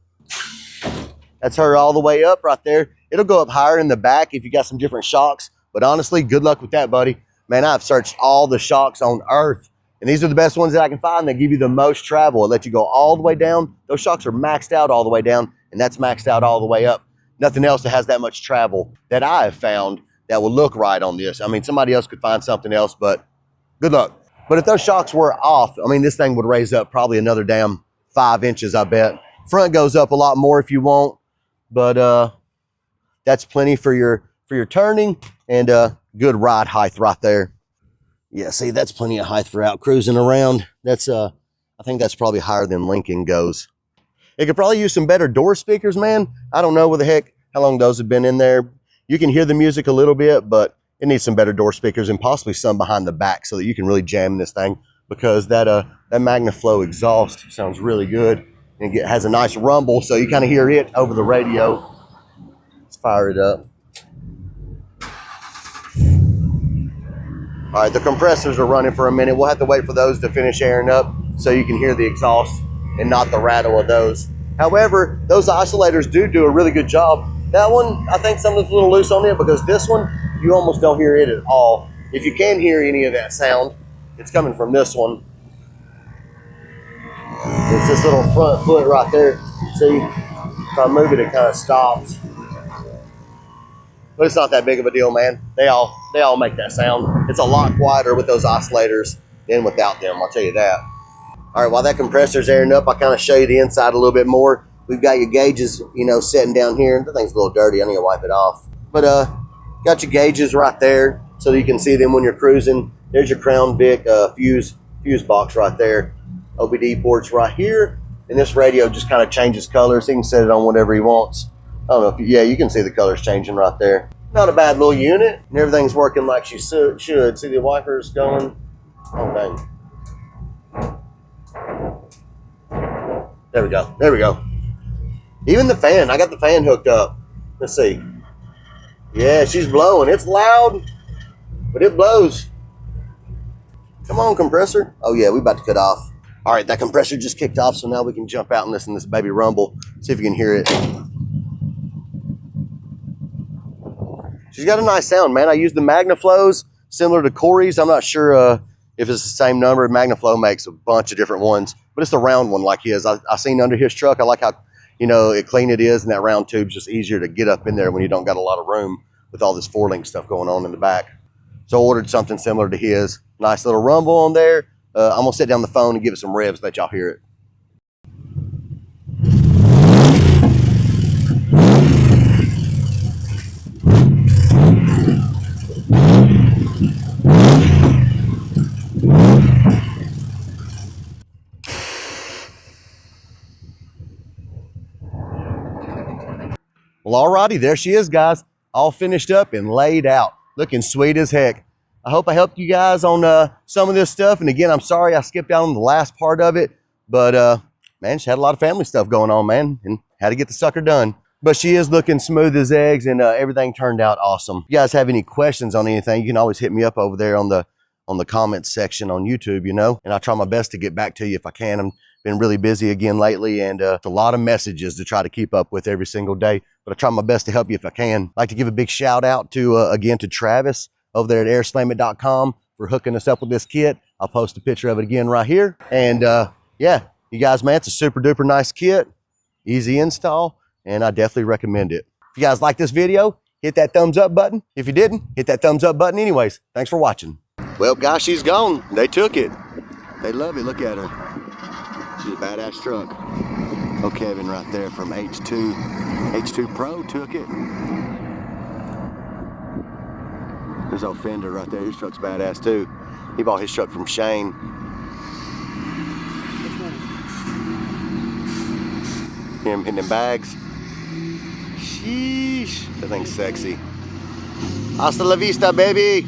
That's her all the way up right there. It'll go up higher in the back if you got some different shocks. But honestly, good luck with that, buddy. Man, I've searched all the shocks on earth. And these are the best ones that I can find. They give you the most travel. It lets you go all the way down. Those shocks are maxed out all the way down. And that's maxed out all the way up. Nothing else that has that much travel that I have found that will look right on this. I mean, somebody else could find something else, but good luck. But if those shocks were off, I mean, this thing would raise up probably another damn 5 inches, I bet. Front goes up a lot more if you want. But that's plenty for your turning. And good ride height right there. Yeah, see, that's plenty of height for out cruising around. That's I think that's probably higher than Lincoln goes. It could probably use some better door speakers, man. I don't know what the heck, how long those have been in there. You can hear the music a little bit, but it needs some better door speakers and possibly some behind the back so that you can really jam this thing, because that MagnaFlow exhaust sounds really good and it has a nice rumble, so you kind of hear it over the radio. Let's fire it up. All right, the compressors are running for a minute. We'll have to wait for those to finish airing up so you can hear the exhaust and not the rattle of those. However, those isolators do a really good job. That one, I think something's a little loose on it, because this one, you almost don't hear it at all. If you can hear any of that sound, it's coming from this one. It's this little front foot right there. See, if I move it, it kind of stops. But it's not that big of a deal, man. They all make that sound. It's a lot quieter with those isolators than without them, I'll tell you that. All right, while that compressor's airing up, I'll kind of show you the inside a little bit more. We've got your gauges, you know, sitting down here. The thing's a little dirty. I need to wipe it off. But got your gauges right there so that you can see them when you're cruising. There's your Crown Vic fuse box right there. OBD ports right here. And this radio just kind of changes colors. He can set it on whatever he wants. I don't know if yeah, you can see the colors changing right there. Not a bad little unit. And everything's working like she should. See the wipers going? Oh, dang. There we go. There we go. Even the fan. I got the fan hooked up. Let's see. Yeah, she's blowing. It's loud, but it blows. Come on, compressor. Oh, yeah, we about to cut off. All right, that compressor just kicked off, so now we can jump out and listen to this baby rumble. See if you can hear it. She's got a nice sound, man. I use the MagnaFlows, similar to Corey's. I'm not sure if it's the same number. MagnaFlow makes a bunch of different ones, but it's the round one like his. I seen under his truck. I like how, you know, clean it is, and that round tube's just easier to get up in there when you don't got a lot of room with all this 4-link stuff going on in the back. So I ordered something similar to his. Nice little rumble on there. I'm going to set down the phone and give it some revs, let y'all hear it. Well, alrighty, there she is, guys. All finished up and laid out. Looking sweet as heck. I hope I helped you guys on some of this stuff. And again, I'm sorry I skipped out on the last part of it. But, man, she had a lot of family stuff going on, man. And had to get the sucker done. But she is looking smooth as eggs, and everything turned out awesome. If you guys have any questions on anything, you can always hit me up over there on the comments section on YouTube, you know. And I'll try my best to get back to you if I can. I've been really busy again lately, and it's a lot of messages to try to keep up with every single day. But I try my best to help you if I can. I'd like to give a big shout out to, again, to Travis over there at Airslamit.com for hooking us up with this kit. I'll post a picture of it again right here. And yeah, you guys, man, it's a super duper nice kit. Easy install, and I definitely recommend it. If you guys like this video, hit that thumbs up button. If you didn't, hit that thumbs up button anyways. Thanks for watching. Well, gosh, she's gone. They took it. They love it. Look at her. She's a badass truck. Oh, Kevin right there from H2 Pro took it. There's old Fender right there. His truck's badass too. He bought his truck from Shane. Him hitting them bags. Sheesh. That thing's sexy. Hasta la vista, baby.